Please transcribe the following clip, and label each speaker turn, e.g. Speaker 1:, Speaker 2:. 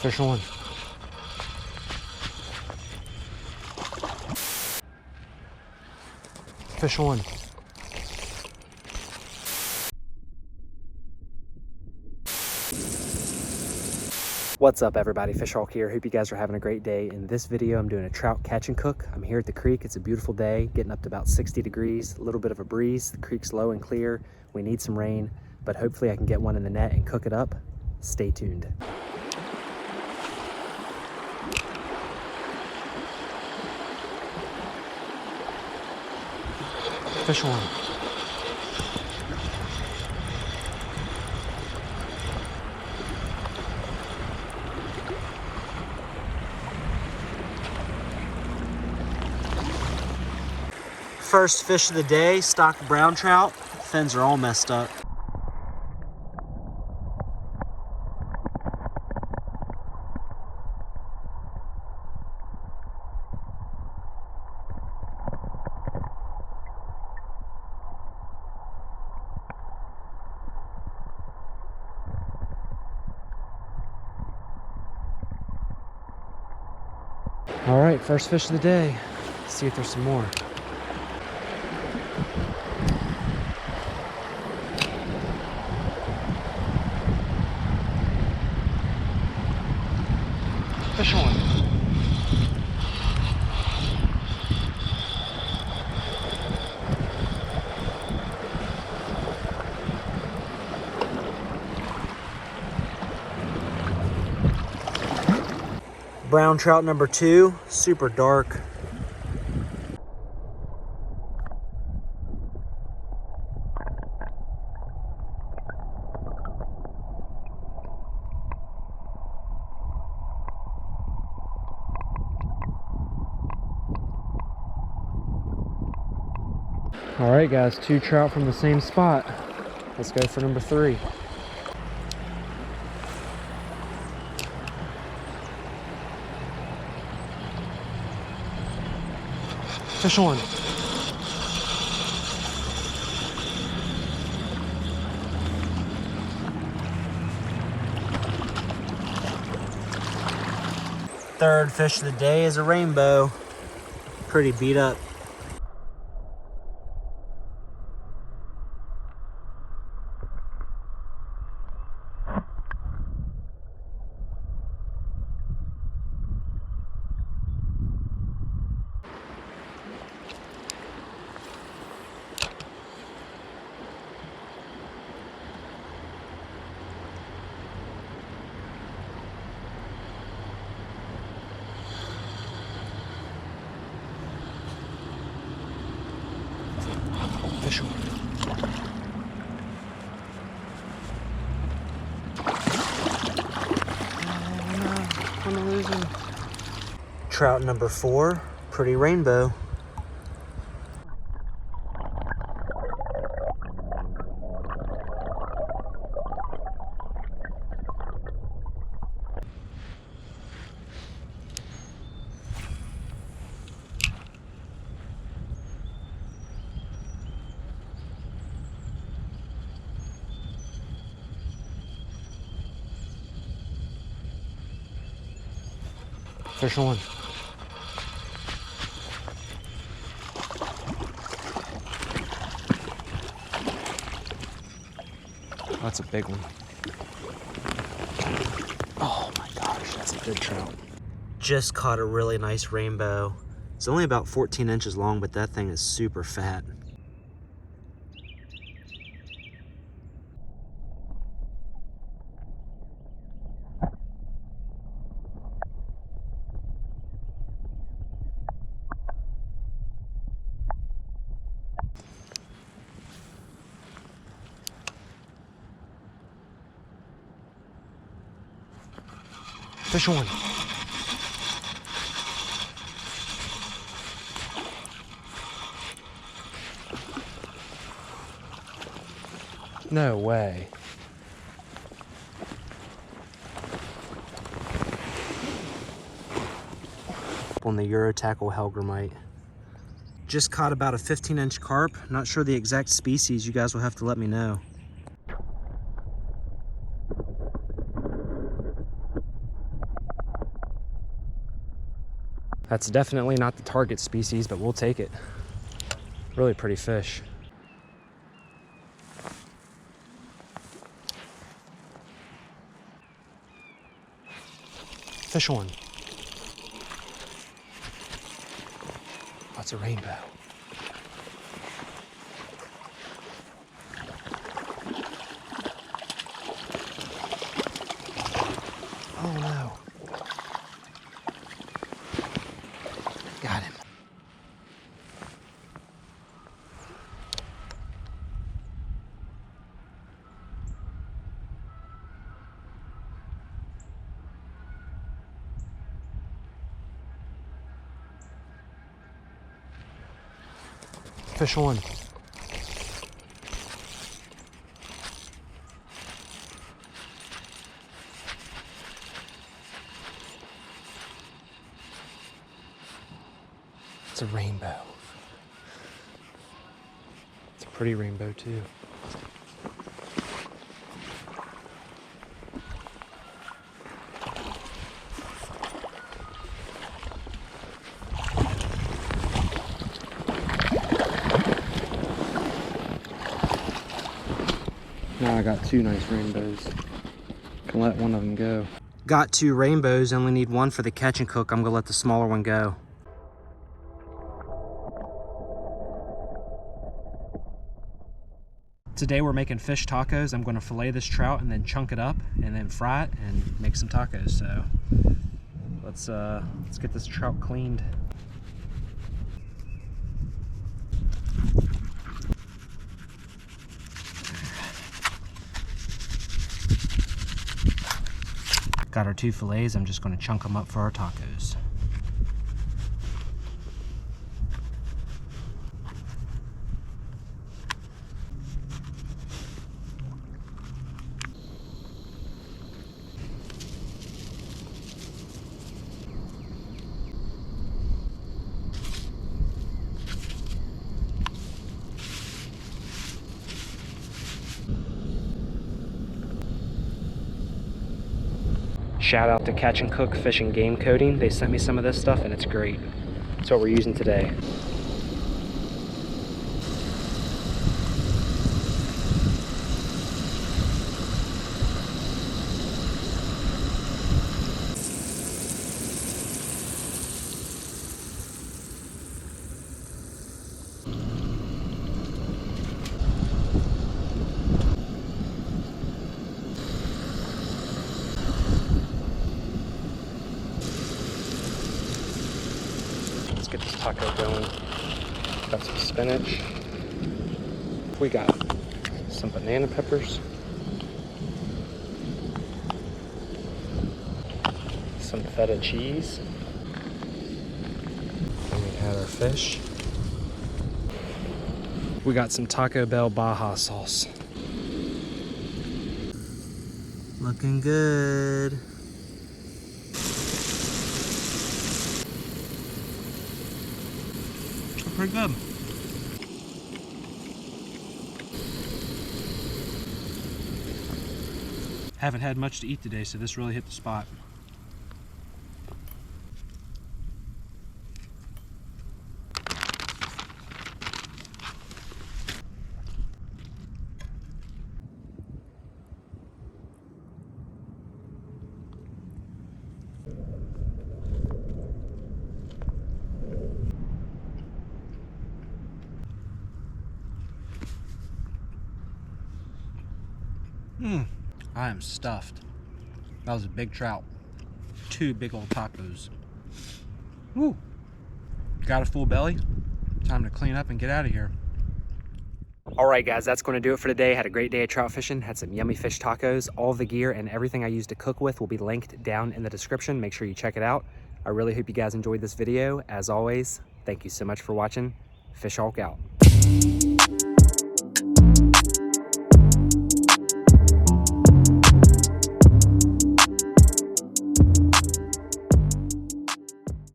Speaker 1: Fish on. Fish on. What's up everybody, Fish Hawk here. Hope you guys are having a great day. In this video, I'm doing a trout catch and cook. I'm here at the creek. It's a beautiful day, getting up to about 60 degrees, a little bit of a breeze. The creek's low and clear. We need some rain, but hopefully I can get one in the net and cook it up. Stay tuned. Fish on. First fish of the day, stock brown trout. Fins are all messed up. All right, first fish of the day. Let's see if there's some more. Fish on. Brown trout number 2, super dark. All right guys, 2 trout from the same spot. Let's go for number 3. Fish on. Third fish of the day is a rainbow. Pretty beat up. Fish on. I'm gonna lose him. Trout number 4, pretty rainbow. Fish on. That's a big one. Oh my gosh, that's a good trout. Just caught a really nice rainbow. It's only about 14 inches long, but that thing is super fat. Fish on. No way. On the Euro tackle Helgramite. Just caught about a 15-inch carp. Not sure the exact species. You guys will have to let me know. That's definitely not the target species, but we'll take it. Really pretty fish. Fish on. Oh, it's a rainbow. Oh no. Got him. Fish on. It's a rainbow. It's a pretty rainbow too. Now I got two nice rainbows. Can let one of them go. Got two rainbows, only need one for the catch and cook. I'm gonna let the smaller one go. Today we're making fish tacos. I'm gonna fillet this trout and then chunk it up and then fry it and make some tacos. So let's get this trout cleaned. Got our two fillets. I'm just going to chunk them up for our tacos. Shout out to Catch and Cook Fish and Game Coating. They sent me some of this stuff and it's great. That's what we're using today. Get this taco going. Got some spinach. We got some banana peppers. Some feta cheese. And we add our fish. We got some Taco Bell Baja sauce. Looking good. Pretty good. Haven't had much to eat today, so this really hit the spot. I am stuffed. That was a big trout. Two big old tacos. Woo! Got a full belly. Time to clean up and get out of here. All right, guys, that's going to do it for today. Had a great day of trout fishing. Had some yummy fish tacos. All the gear and everything I used to cook with will be linked down in the description. Make sure you check it out. I really hope you guys enjoyed this video. As always, thank you so much for watching. Fish Hulk out.